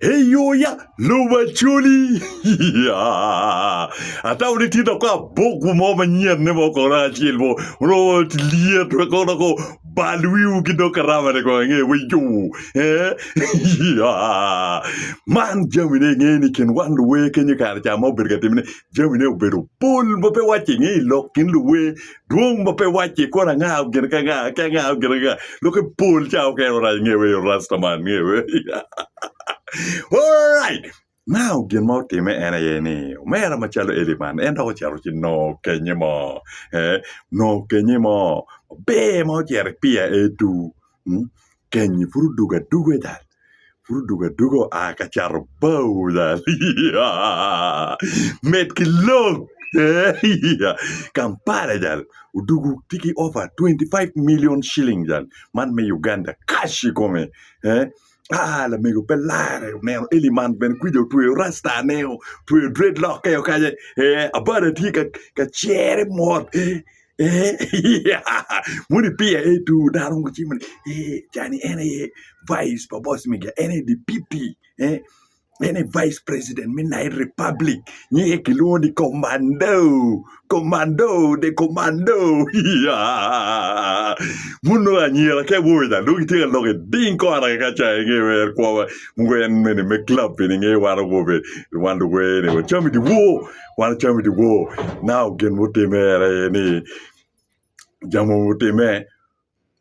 Hey yo ya, luba chuli. Ya. Ata uni tito kwa boku mo manyen ne mo kora chil mo. Ro liet ko na ko balwi ki do karama ne ko nge we yo. Ya. Man jamine nge ni ken wan we ken ni kar cha mo berga timne. Jamine beru pul mo pe wachi nge lokin luwe. Duong mo pe wachi ko na nga gen ka nga gen nga. Lo ke pul cha ke ora nge we rasta man nge we. All right. Now, gen mo time ena yeni. Mera machalo Ellyman. Enda ko charo chi no kenye mo. No kenye mo. Be mo chere pia edu. Kenye furu duga dal. Furu duga a kacharo bau dal. Met ki look. Kampara dal. Udugu tiki over 25 million shillings dal. Man me Uganda. Kashi kome. La mego pelare neo Ellyman ben kujo tu rasta neo tu dreadlock kayo kaya abara ti ka chere mot muni pia tu darong ko chiman jani ene vice pa Bosmic ene deputy ene vice president mina republic ni kilo di comando de comando muno anyira ke buida lu ti lo ke din ko ara ka cha nge wer ko ngwen mene me club ni nge waro go be wandu we ne chami di wo wan chami di wo now gen wote mere ni jamo wote me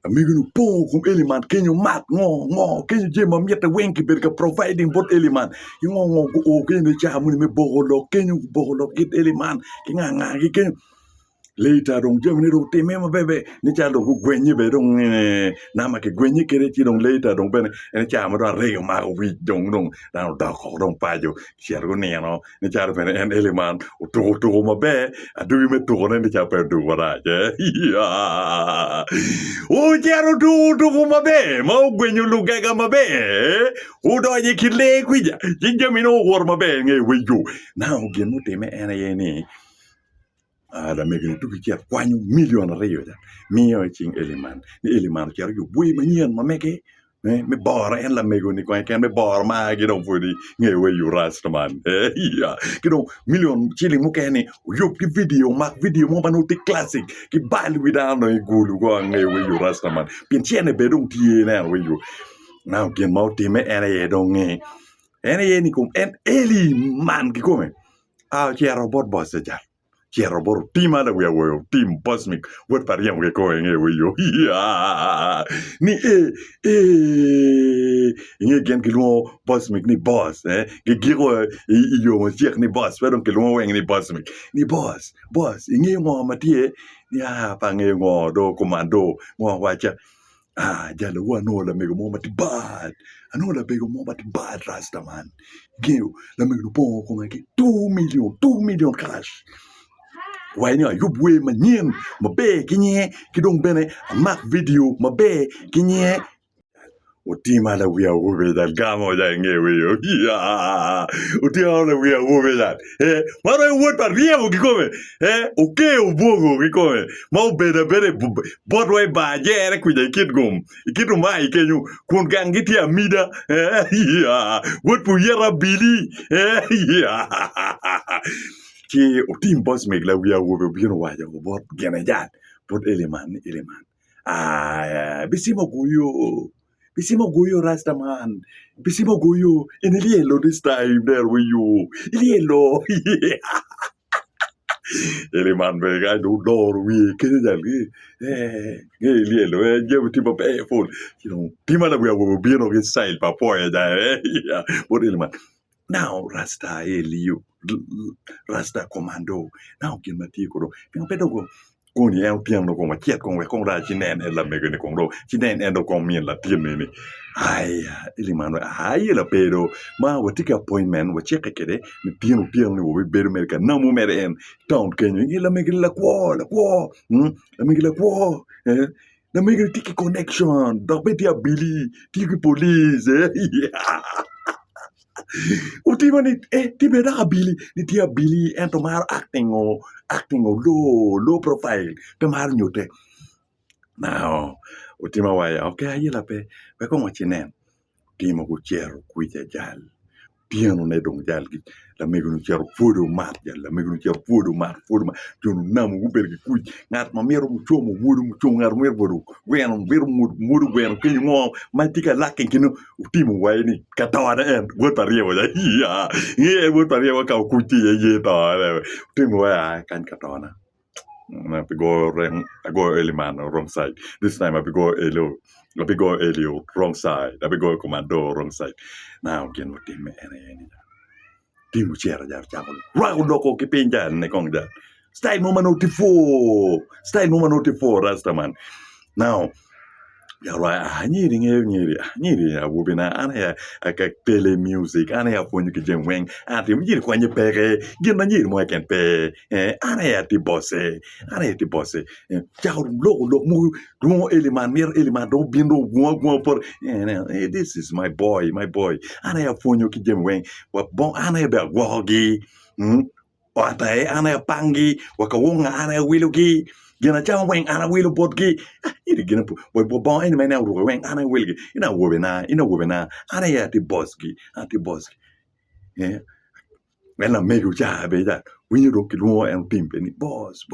amigo po kum Ellyman kenyo mat ngo kenyo je mam yeta wenki berka providing bot Ellyman ngo o kenyo cha muni me bogolo kenyo bogolo kit Ellyman kinga kenyo later dong jam ni dong te mema bebe ni cha dong gwenye be dong nama ke gwenye kere chi dong later dong ben ni cha ma do re ma wi dong dan dako dong pa jo cher go ne no ni cha ben en Ellyman to ma be adu me to ne cha pe do wara je o chero do ma be ma gwenye lu ga ma be o do ye kile kwija jinja mi no wor ma be nge we jo now gen mo te me ena ye ni da megin tu ki kwanyu million reyo da miyo ching Ellyman ni Ellyman kero yu bui manyen ma meke me bora en la mego ni kwan ken me bora ma gi don fodi nge we yu rastaman ya ki don million chili mo ken ni yu ki video mo banu ti classic ki bal wi da no igulu go nge we yu rastaman pin chene be don tie na we yu now gen mau ti me ene ye don nge ene ye ni kum en Ellyman ki come chero bot boss ja Quiero por team ada we team Bosmic word pariam we ko nge we yo ni nge gen ki lo Bosmic ni boss ge giro yo mo chek ni boss we don ki lo wen ni Bosmic ni boss nge mo matie ya pa nge ngo do comando mo wacha jalo wa no la mego mo matibad ano la mego mo matibad rastaman geo la mego po ko nge 2 million cash why no you bue manyen mabe kinye kidong bene mak video mabe kinye utima la wia ube dal gamo da ngewe yo utima la wia ube dal mara wot par riemo kikome okay ubogo kikome mau beda bere bodway ba jere kuja kitum mai kenyu kun gangiti amida wot pu yera bili ki utim Bosmic la wia wo biro waja go bot gene jat bot Ellyman bisimo goyo rastaman bisimo goyo in lielo this time there we you lielo Ellyman be ga do dor wi ke jal ge lielo je tipo pe full tima la wia wo biro ge style pa poya da bot Ellyman now rasta Elio rasta comando now kin mati ko ping pedo ko ni el piang no ko ma chet ko we ko ra chinen el la me ko ko chinen en do ko mien la tin ni ai Ellyman ai la pedo ma we take appointment we check kede ni piang ni we beru merka na mu mere en town ken ni la me la ko la me la ko la me tiki connection do betia Billy tiki police Ultima ni tibe da Billy ni tia Billy en tomar acting o low profile tomar nyote now ultima waya okay ayela pe ko chinen timo ku chero kuite jal tiano ne dong jal gi la mego no chero fodo mat ya la mego no chero fodo mat jonu namu uber gi kuj ngat ma mero mu chomo wudu mu chongo ngar mer bodu wen ber mudu wen kin ngo ma tika lakin kinu timu waini katawada en wot pariwo ya ya ye wot pariwo ka kuti ye to timu wa kan katona I go Ellyman wrong side. This time I go Elio wrong side. I go Commando wrong side. Now again what team timu chera jar chamo. Rago doko ke pinja ne kong jar. Style numero 4 Rastaman. Now ya right nyiri ya wubina ana ya pele music ana ya fonyu ke jemweng ati nyiri kwanye pere gina nyiri mo ken pe ana ya ti bosse jaw lo mu Ellyman do bindo gwo por this is my boy ana ya fonyu ke jemweng wa bon ana ya ba gwogi Wata ana ya pangi wakawonga ana ya wilugi gina chama weng ana wilu bodgi iri gina bon ina mena ru weng ana wilgi ina wobena ana ya ti boski ela megu cha be that when you rock lo en pimpe ni boss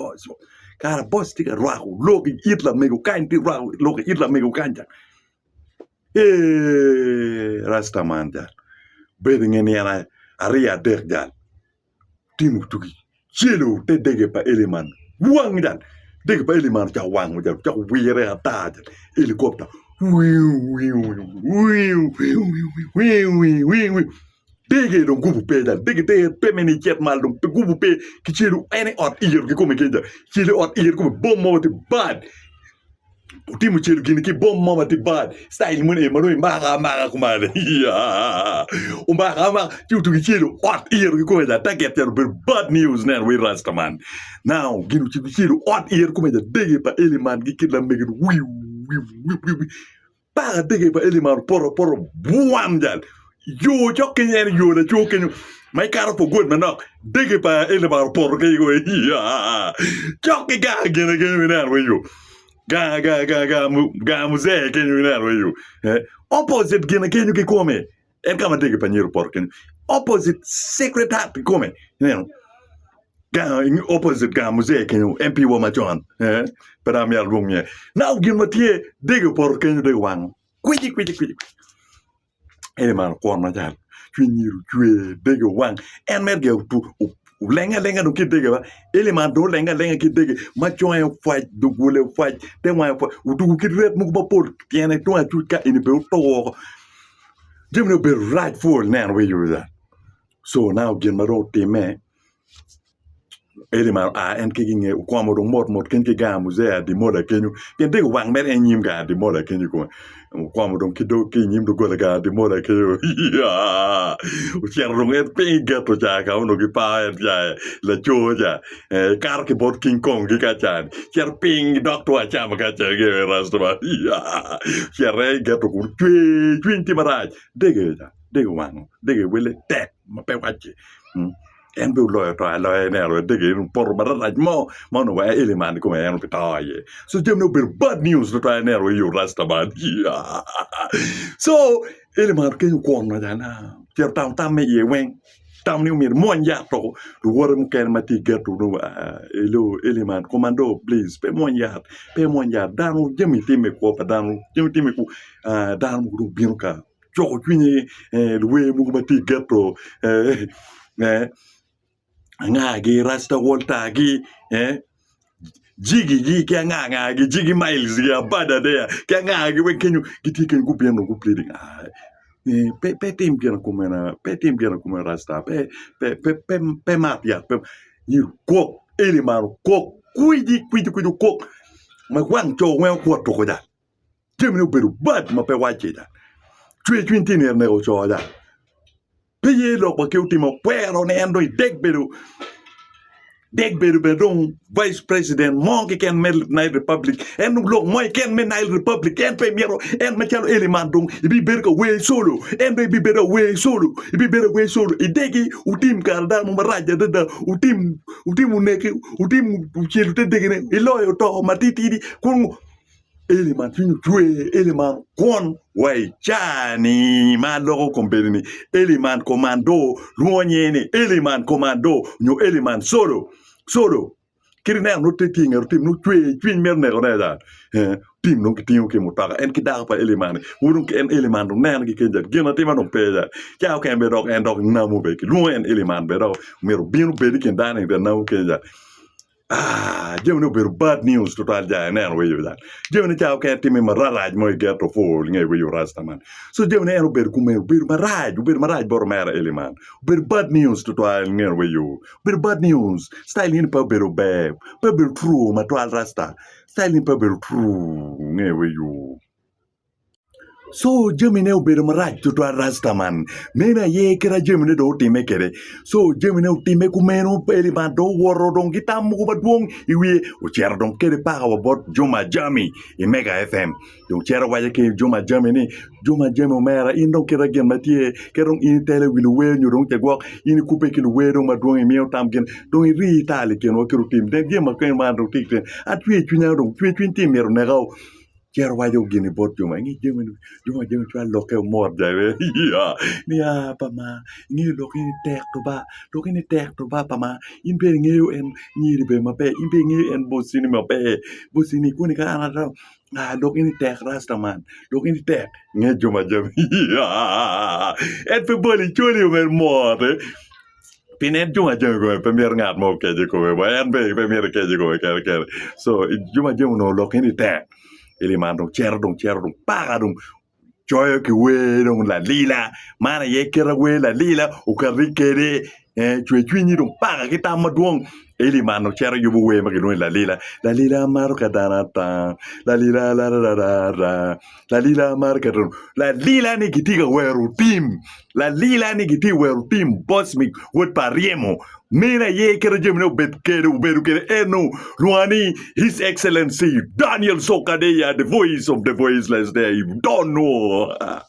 cara boss tika rahu logi itla megu kan ti rahu logi itla megu kanja Rastaman ja beding ni ana aria der timu tuki chelo te dege pa Ellyman wang dan dege pa Ellyman cha wang ja wire ata helicopter dege don gubu pe dan dege te meni jet mal don gubu pe ki chelo ene ot iyer ki come kenja chelo ot iyer come bom mo te bad timu chelo gini ki bom mo te bad style mun e mano mara kumade ya umba tuki chelo ot iyer ki come da target ya bad news nan we Rastaman now ginu chelo ot iyer come da dege pa Ellyman ki kidla megen para dege pa Ellyman poro buam dal yo jokken yo la jokken my car for good man no dege pa Ellyman poro ke go ya jokke ga gene nan we yo ga muzee kenyu naro yu opposite gina kenyu ke come kama dege pa nyiro porken opposite secret heart come ga opposite ga muzee kenyu MP wo machon para mi album now gin matie dege porken de wang kwiji Ellyman ko ma jal nyiro chwe dege wang en merge tu lenga do kidege ba Ellyman do lenga kidege ma choy faj do gule faj te ma fa du kidret mu ba por tiene to atuka in be to demno be rightful now where you that so now gen maro teme Ellyman en kiging ko mo do mot ken ke ga musea di moda kenyu ken de wang mer en nyim ga di moda kenyu ko mo do kido ke nyim do gola ga di moda kenyu ya o cherro et pe gato ja ka uno ki pa ja la choja kar ke bot king kong ki ka chan cher ping doctor cha ma ka cha ge Rastaman ya cher gato ku twinti maraj de wang de wele tek ma pe wachi en be lo ne ro dege por baraj mo no wa Ellyman come en pitaye so demno be bad news to ne ro you Rastaman so Ellyman ke ko na dana cher tam me ye wen tam ni mir mon ya to do worum ken mati gertu do Ellyman Comando please pe mon ya danu jemi time ko pa danu jemi time ko danu do bienka joko twini we mu mati gertu ngagi rasta volta gi jigi ke ngagi jigi miles ya bada there ke ngagi we kenyu gitiken ku bieno ku pleading pe tim gena kuma rasta pe mat ya pe ni ko Ellyman ko kuidi ko ma kwang cho we ko to ko da temno beru bad ma pe wache da twinti ne o cho da Peye lo pa ke ultimo pero ne ando deg beru bedong vice president mo ke ken mel na republic en lo mo ken men na republic en premiero en machalo Ellyman dong ibi berka we solo en be bi bera we solo idegi utim karda mo maraja da utim uneke utim chelu te degene iloyo to matiti kun Ellyman finu tue Ellyman kon wai chani ma logo kompeni Ellyman Comando luonyeni Ellyman Comando nyo Ellyman solo kirina no tetinga tim no tue mer ne ona tim no kitingo ke mutaka en kidar pa Ellyman wurun ke en Ellyman no nan ki kenja gena tema no peja chao ke be dog en dog namu be ki luo en Ellyman be dog mero binu be di ken dane de namu kenja Jemno ber bad news total ja ner we that. Jemno chao ke timi maraj mo get to fall nge we rasta man. So jemno ero ber kume ber maraj bor mera Ellyman. Ber bad news total ner we you. Ber bad news. Style in pa ber true ma toal rasta. Style in pa ber true nge we you. So Gemini ber maraj to rastaman. Mena ye kera Gemini do time kere. So Gemini time kumeno Ellyman do woro dong kita mu ba duong iwi o cher dong kere pa ka bot Juma Jami i Mega FM. Yung cher wa ke Juma Jami ni Juma Jami mera indong kera gen matie kerong in tele wilu we nyu dong te gwak in kupe kilu we dong ma duong i miao tam gen dong i ri tali ken o keru tim de gema ken man do tik ten atwi chunya dong twi tim mer ne gaw Cher wajo gini bot Juma chwa loke mor jawe ya pama ngi lokini tek to ba pama imbe ngi en nyiri be mape imbe ngi en bosini mape bosini kuni ka anata lokini tek rastaman lokini tek ngi Juma et pe boli choli mer mor Pinet Juma go premier ngat mo keje ko ba en be premier keje ko ker so Juma no lokini tek Ellyman dong cer dong para dong choyo ki we dong la lila mana ye kera we la lila o ka rikere chwe ni dong para kita maduong Ellyman dong cer yubu we ma kinu la lila mar ka danata la lila la lila mar ka la lila ni kitiga weru team la lila ni kiti weru team Bosmic wot pariemo Mena ye kera jemno bet kere uberu kere eno Ruani His Excellency Daniel Sokadeya, the voice of the voiceless there. You don't know.